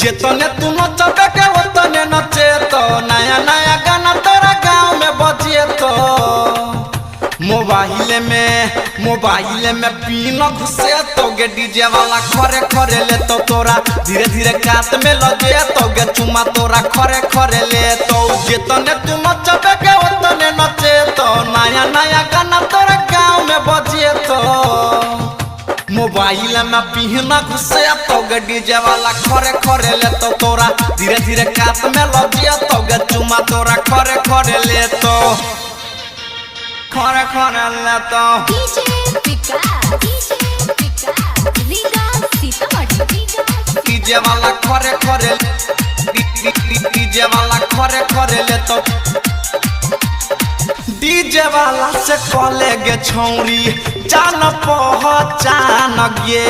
जेतने तू नचबे के ओतने नचे तो नया नया गाना तोरा गाँव में बजिए तो मोबाइल में पीन घुसे तो गे डीजे वाला खरे खरे ले तो तोरा धीरे धीरे कात में लगे तो गे चुमा तोरा खरे खरे ले तो जेतने तू नचबे के ओतने नचे तो नया नया गाना तोरा गाँव में बजिए तो मोबाइल में पीना घुसे तो गे डीजे वाला खरे खरे ले तो तोरा धीरे धीरे कात में लगे तो गे चुमा तोरा खरे खरे ले तो खरे खरे ले तो डीजे वाला खरे खरे डीजे वाला खरे खरे ले तो डीजे वाला से कॉले गे छौरी जान पहचान गे